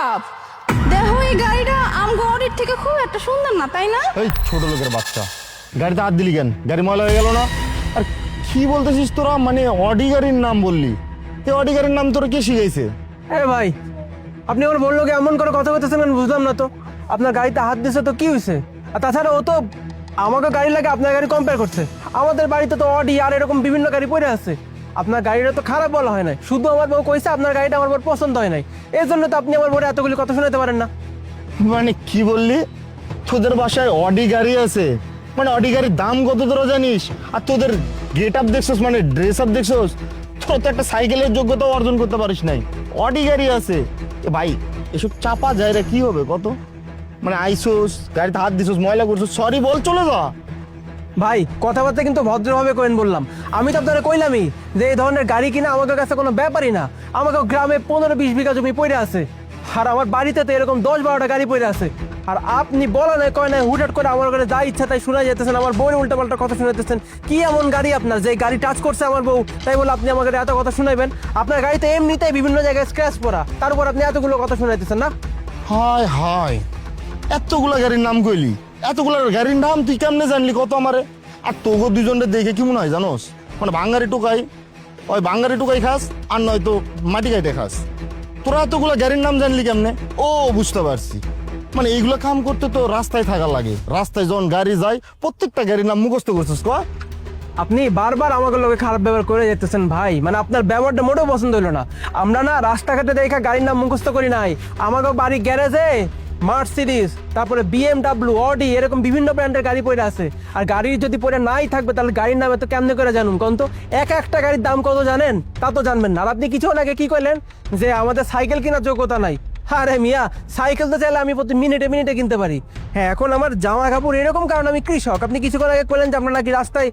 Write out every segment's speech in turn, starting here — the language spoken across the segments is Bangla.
বাপ, দেখো এই গাড়িটা আমগো অডির থেকে খুব একটা সুন্দর না, তাই না? এই ছোট লোকের বাচ্চা, গাড়িতে হাত দিলি কেন? গাড়ি ময়লা হয়ে গেল না? আর কি বলতেছিস তোরা? মানে অডি গাড়ির নাম বললি, এই অডি গাড়ির নাম তোরা কে শিখাইছে? ভাই, আপনি আমার বললো কি এমন করে কথা বলতেছেন আমি বুঝলাম না তো। আপনার গাড়িতে হাত দিছে তো কি হয়েছে? আর তাছাড়া ও তো আমাকে গাড়ি লাগে আপনার গাড়ি কম্পেয়ার করছে। আমাদের বাড়িতে তো অডি আর এরকম বিভিন্ন গাড়ি পড়ে আছে। আপনার গাড়িটা তো খারাপ বলা হয় নাই, শুধু আমার বউ কইছে আপনার গাড়িটা আমার বউ পছন্দ হয় নাই, এই জন্য তো আপনি আমার বউরে এতগুলি কথা শোনাতে পারেন না। মানে কি বললি? তোদের বাসায় অডি গাড়ি আছে? মানে অডি গাড়ির দাম কত তোরা জানিস? আর তোদের গেট আপ দেখছস, মানে ড্রেস আপ দেখছস? তোরা তো একটা সাইকেলের যোগ্যতা অর্জন করতে পারিস নাই, অডি গাড়ি আছে। এ ভাই, এসব চাপা যায় রে, কি হবে কত? মানে আইসোস, গাড়িতে হাত দিছস, ময়লা করছস, সরি বল, চলে যা। ভাই, কথাবার্তা কিন্তু ভদ্রভাবে করেন বললাম। আমি তো আপনারা কইলামই যে এই ধরনের গাড়ি কিনা আমাদের কাছে কোনো ব্যাপারই না। আমাকে গ্রামে 15-20 বিঘা জমি পড়ে আছে, আর আমার বাড়িতে তো এরকম 10-12টা গাড়ি পড়ে আছে। আর আপনি বলা নাই কয় নাই হুটহাট করে আমার ঘরে যা ইচ্ছা তাই শোনা যেতেছেন, আমার বউয়ের উল্টাপাল্টা কথা শুনাইতেছেন। কি এমন গাড়ি আপনার যে গাড়ি টাচ করছে আমার বউ, তাই বলে আপনি আমাকে এত কথা শুনাইবেন? আপনার গাড়িতে এমনিতেই বিভিন্ন জায়গায় স্ক্র্যাচ পড়া, তার উপর আপনি এতগুলো কথা শুনাইতেছেন না? হায় হায়, এতগুলা গাড়ির নাম কইলি, এতগুলা গাড়ির নাম তুই কেমনে জানলি কত আমারে? আর তোগো দুজনকে দেখে কি মনে হয় জানোস? মানে ভাঙ্গারি টুকাই, ওই ভাঙ্গারি টুকাই খাস, আর নয়তো মাটি খাইতে খাস। তোরা এতগুলা গাড়ির নাম জানলি কেমনে? ও বুঝতে পারছি, মানে এইগুলা কাম করতে তো রাস্তায় থাকা লাগে। রাস্তায় যখন গাড়ি যায় প্রত্যেকটা গাড়ির নাম মুখস্থ করছিস ক? আপনি বারবার আমাকে লোকে খারাপ ব্যবহার করে যেতেছেন ভাই, মানে আপনার ব্যবহারটা মোটেও পছন্দ হলো না। আমরা না রাস্তাঘাটে দেখা গাড়ির নাম মুখস্থ করি নাই। আমাকে বাড়ি গ্যারেজে মার্সিডিজ, তারপরে বিএমডাব্লিউ, অডি এরকম বিভিন্ন ব্র্যান্ডের গাড়ি পড়ে আছে। আর গাড়ি যদি পড়ে নাই থাকবে তাহলে গাড়ির নাম এত কেমনে করে জানুন কোন তো? একটা গাড়ির দাম কত জানেন? তা তো জানবেন না। আর আপনি কিছুক্ষণ আগে কি কইলেন যে আমাদের সাইকেল কেনার যোগ্যতা নাই। আরে মিয়া, সাইকেল তো চাইলে আমি প্রতি মিনিটে মিনিটে কিনতে পারি। হ্যাঁ, এখন আমার জামা কাপড় এরকম কারণ আমি কৃষক। আপনি কিছুক্ষণ আগে কইলেন যে আপনার নাকি রাস্তায়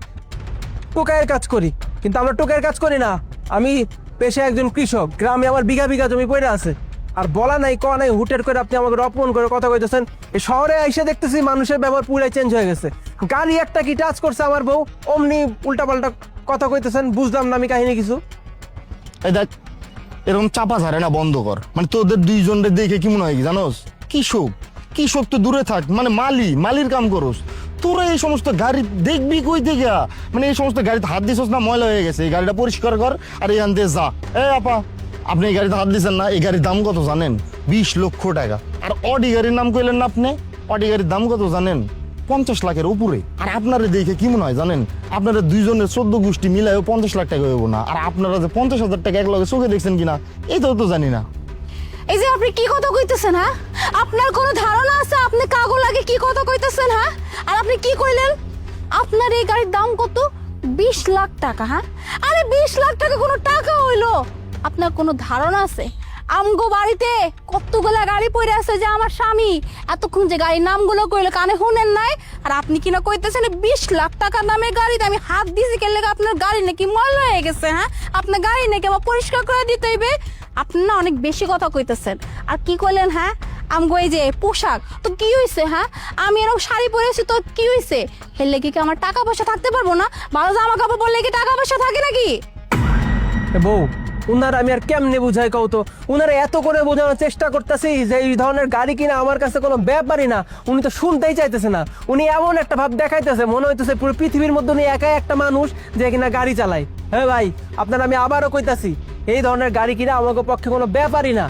টোকাইয়ের কাজ করি, কিন্তু আমরা টোকাইয়ের কাজ করি না। আমি পেশায় একজন কৃষক, গ্রামে আমার বিঘা বিঘা জমি পড়ে আছে। আর বলা নাই ক নাই হুটের করে আপনি আমাকে অপমান করে কথা কইতেছেন। এই শহরে এসে দেখতেছি মানুষের ব্যবহার পুরাই চেঞ্জ হয়ে গেছে। গাড়ি একটা কি টাচ করছে আমার বউ, অমনি উল্টাপাল্টা কথা কইতেছেন। বুঝলাম না আমি কাহিনী কিছু। এই দেখ, এরকম চাপা ঝাড়ে না বন্ধ কর। মানে তোদের দুইজনের দেখে কি মনে হয় কি জানোস? কৃষক, কৃষক তো দূরে থাক, মানে মালির কাম করস। তোরা এই সমস্ত গাড়ি দেখবি কই থেকে? মানে এই সমস্ত গাড়িতে হাত দিছস না, ময়লা হয়ে গেছে, এই গাড়িটা পরিষ্কার কর আর এখান দিয়ে যা। আপা, আপনি এই গাড়িতে হাত দিচ্ছেন না? এই গাড়ির দাম কত জানেন? 20 লক্ষ টাকা। আর অডি গাড়ির নাম কইলেন না আপনি? অডি গাড়ির দাম কত জানেন? 50 লাখের উপরে। আর আপনারা দেখে কি মনে হয় জানেন? আপনারা দুইজনের 14 গোষ্ঠী মিলায় 50 লাখ টাকা হইব না। আর আপনারা যে 50,000 টাকা এক লগে চোখে দেখছেন কিনা এইটাও তো জানি না। এই যে আপনি কি কথা কইতেছেন, হ্যাঁ? আপনার কোনো ধারণা আছে আপনি কাগো লাগে কি কথা কইতেছেন, হ্যাঁ? আর আপনি কি কইলেন আপনার এই গাড়ির দাম কত? 20 লাখ টাকা, হ্যাঁ? আরে 20 লাখ টাকা কোনো টাকা হইলো? আপনার কোনো ধারণা আছে আমগো বাড়িতে কতগুলা গাড়ি পড়ে আছে যে আমার স্বামী এতক্ষণ যে গাড়ির নামগুলো কইলো কানে শুনেন নাই? আর আপনি কিনা কইতেছেন 20 লাখ টাকার দামের গাড়িতে আমি হাত দিছি কেন লাগে? আপনার গাড়ি নাকি ময়লা হয়ে গেছে, হ্যাঁ? আপনার গাড়ি নাকি আমার পরিষ্কার করে দিতে হইবে? আপনি না অনেক বেশি কথা কইতেছেন। আর কি কইলেন, হ্যাঁ? আমগো এই যে পোশাক তো কি হইছে, হ্যাঁ? আমি এরকম শাড়ি পরেছি তো কি হইছে? হেললে কি আমার টাকা পয়সা থাকতে পারবো না? ভালো জামা কাপড় পরলে কি টাকা পয়সা থাকে নাকি? বউ, উনার আমি আর কেমনে বুঝাই কও তো? উনারা এত করে বোঝানোর চেষ্টা করতেছি যে এই ধরনের গাড়ি কিনা আমার কাছে কোনো ব্যাপারই না। উনি তো শুনতেই চাইতেছে না। উনি এমন একটা ভাব দেখাইতেছে মনে হইতেছে পুরো পৃথিবীর মধ্যে উনি একাই একটা মানুষ যে কিনা গাড়ি চালায়। হ্যাঁ ভাই, আপনার আমি আবারও কইতাছি এই ধরনের গাড়ি কিনা আমাকে পক্ষে কোনো ব্যাপারই না।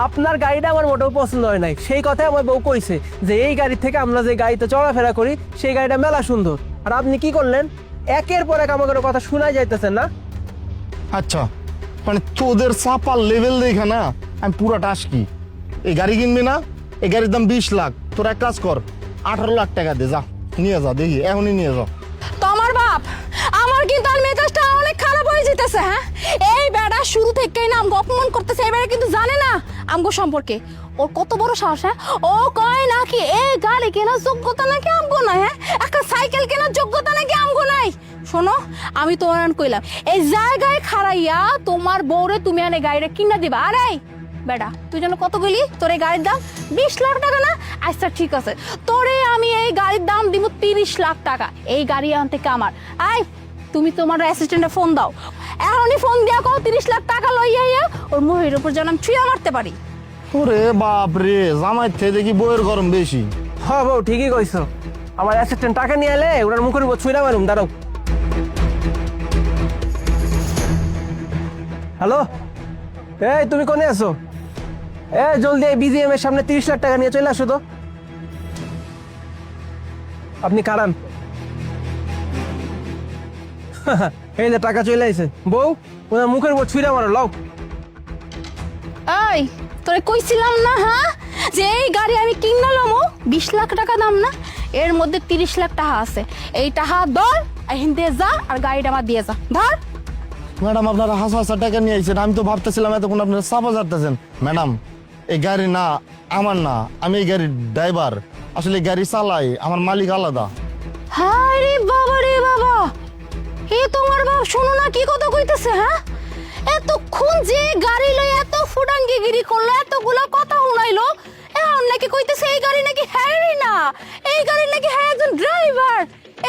আপনার গাড়িটা আমার মোটেও পছন্দ হয় নাই, সেই কথাই আমার বউ কইছে যে এই গাড়ি থেকে আমরা যে গাড়িতে চলাফেরা করি সেই গাড়িটা মেলা সুন্দর। আর আপনি কি করলেন? একের পর এক আমাকে কথা শোনাই যাইতেছেন না? আচ্ছা, মানে তোদের চাপার লেভেল দেখে না আমি পুরাটা আসকি। এই গাড়ি কিনবি না? এই গাড়ির দাম 20 লাখ। তোর এক কাজ কর, 18 লাখ টাকা দে, যা নিয়ে যা, দেখি এখনই নিয়ে যা। তোমার বাপ, আমার কিন্তু আর মেজাজটা অনেক খারাপ হয়ে যেতেছে, হ্যাঁ? এই বেড়া শুরু থেকেই না আমগো অপমান করতেছে। এবারে কিন্তু জানে না আমগো সম্পর্কে। ওর কত বড় সাহস, হ্যাঁ? ও কয় নাকি এই গাড়ি কেনার যোগ্যতা নাকি আমগো নাই, হ্যাঁ? একটা সাইকেল কেনার যোগ্যতা নাকি আমগো নাই? শোনো, আমি তোমার কইলাম এই জায়গায় খাড়াইয়া তোমার বউরে তুমি আনে গাড়িটা কিনা দিবা। আরে বেটা, তুই যেন কত গেলি? তোর এই গাড়ির দাম 20 লাখ টাকা না? আচ্ছা ঠিক আছে, তোরে আমি এই গাড়ির দাম দিব 30 লাখ টাকা। এই গাড়ি আনতে আমার আই, তুমি তোমার অ্যাসিস্ট্যান্টে ফোন দাও, এখনই ফোন দিয়া কও 30 লাখ টাকা লইয়া ওর মুখের উপর যেন আমি ছুঁয়া মারতে পারি। ওরে বাপ রে, জামাই থেকে দেখি বইয়ের গরম বেশি। হ্যাঁ বউ ঠিকই কইছো, আমার অ্যাসিস্ট্যান্ট টাকা নিয়ে এলে ওনার মুখের উপর ছুঁড়া মারুম, দাঁড়াও। হ্যালো, এই তুমি কোনে আছো? জলদি এই বিজিএম এর সামনে 30 লাখ টাকা নিয়ে চলে আসো তো। আপনি কারান। এই যে টাকা চলে আইছে, বউ ওনার মুখের উপর ছুঁড়া মারো, লও। এই তোরে কইছিলাম না হ্যাঁ যে এই গাড়ি আমি কিনলাম 20 লাখ টাকা দাম না, এর মধ্যে 30 লাখ টাকা আছে। এই টাকা ধর এখান দিয়ে যা আর গাড়িটা আমার দিয়ে যা, ধর। ম্যাডাম আপনারা হাজার টাকা নিয়ে আইছেন, আমি তো ভাবতেছিলাম এতক্ষণ আপনারা চাপা যাচ্তেছেন। ম্যাডাম এই গাড়ি না আমার না, আমি এই গাড়ির ড্রাইভার, আসলে এই গাড়ি চালাই, আমার মালিক আলাদা। হায় রে বাবা রে বাবা, এ তোমার বাপ শোনো না কি কথা কইতেছে হ্যাঁ? এতক্ষণ যে গাড়ি লই এত ফুডাঙ্গিগিরি করলো, এতগুলা কথা শুনাইলো, এখন নাকি কইতেছে এই গাড়ি নাকি হ্যারি না, এই গাড়ি নাকি হ্যাঁ একজন ড্রাইভার।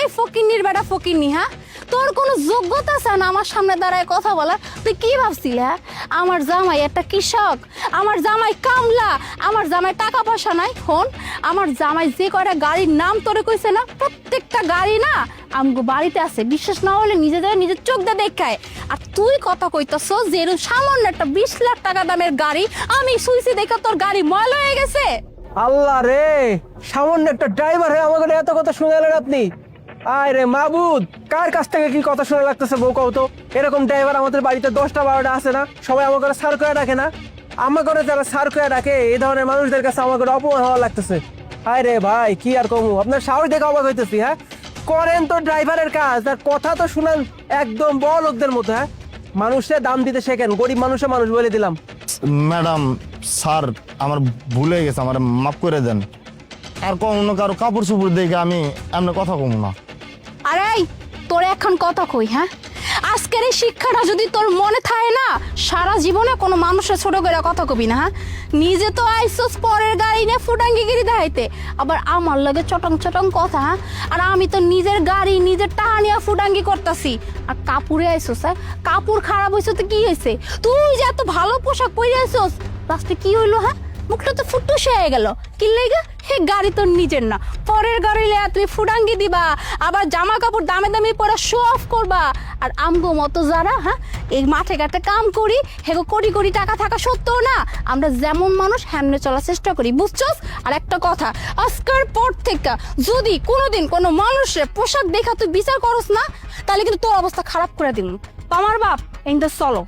এই ফকিন্নির বেটা ফকিন্নি, হ্যাঁ তোর কোনো যোগ্যতা আছে না আমার সামনে দাঁড়ায় কথা বলার? তুই কি ভাবছিলি হ্যাঁ? আমার জামাই একটা কৃষক, আমার জামাই কামলা, আমার জামাই টাকা পয়সা নাই। হন, আমার জামাই যে কয়টা গাড়ির নাম তোরে কইছে না, প্রত্যেকটা গাড়ি না আমগো বাড়িতে আছে, বিশ্বাস না হলে নিজের চোখ দিয়ে দেখায়। আর তুই কথা কইতাছ যে এরকম সামান্য একটা 20 লাখ টাকা দামের গাড়ি আমি সুইসি দেখা তোর গাড়ি ময়লা হয়ে গেছে। আল্লাহ রে, সামান্য একটা ড্রাইভার হয়ে আমাকে এত কথা শুনালেন আপনি? আয় রে মাবুদ, কার কাছ থেকে কি কথা শোনা লাগতেছে বউ কও তো? এরকম ড্রাইভার আমাদের বাড়িতে 10টা 12টা আছে না? সবাই আমার ঘরে সার করে ডাকে না? আমার ঘরে যারা সার করে ডাকে এই ধরনের মানুষদের কাছে আমার ঘরে অপমান হওয়া লাগতেছে। আয় রে ভাই, কি আর কমু, আপনার সাহস দেখে অবাক হইতেছি। হ্যাঁ করেন তো ড্রাইভারের কাজ, আর কথা তো শুনেন একদম বড় লোকদের মতো। হ্যাঁ মানুষের দাম দিতে শেখেন, গরিব মানুষে মানুষ বলে দিলাম। ম্যাডাম স্যার আমার ভুলে গেছে, আমার মাফ করে দেন। আর কখনো কারো কাপড় চুপড় দেখে আমি এমনি কথা কমু না। আরে তোর এখন কথা কই হ্যাঁ, আজকের এই শিক্ষাটা যদি তোর মনে থাকে না, সারা জীবনে কোনো মানুষের ছোট করে কথা কবি না। হ্যাঁ নিজে তো আইসোস পরের গাড়ি নিয়ে ফুটাঙ্গিগিরি দেখাইতে, আবার আমার লাগে চটং চটং কথা। হ্যাঁ আর আমি তো নিজের গাড়ি নিজের টাকা নিয়ে ফুটাঙ্গি করতেছি, আর কাপড়ে আইসোস। হ্যাঁ কাপড় খারাপ হয়েছে তো কি হয়েছে? তুই যে এত ভালো পোশাক পরে আইসোস, লাস্টে কি হইলো? হ্যাঁ মুখটা তো ফুটুস হয়ে গেল। কি লেগে? হে গাড়ি তোর নিজের না, পরের গাড়ি লিয়া তুই ফুডাঙ্গি দিবা, আবার জামা কাপড় দামে দামি পরে শো অফ করবা। আর আমগো মতো যারা হ্যাঁ এই মাঠে ঘাটে কাম করি, হেগো কোটি কোটি টাকা থাকা সত্ত্বেও না আমরা যেমন মানুষ হেমনে চলার চেষ্টা করি, বুঝছস? আর একটা কথা, আজকের পর থেকে যদি কোনোদিন কোনো মানুষের পোশাক দেখা তুই বিচার করস না, তাহলে কিন্তু তোর অবস্থা খারাপ করে দিন। আমার বাপ এই চলো।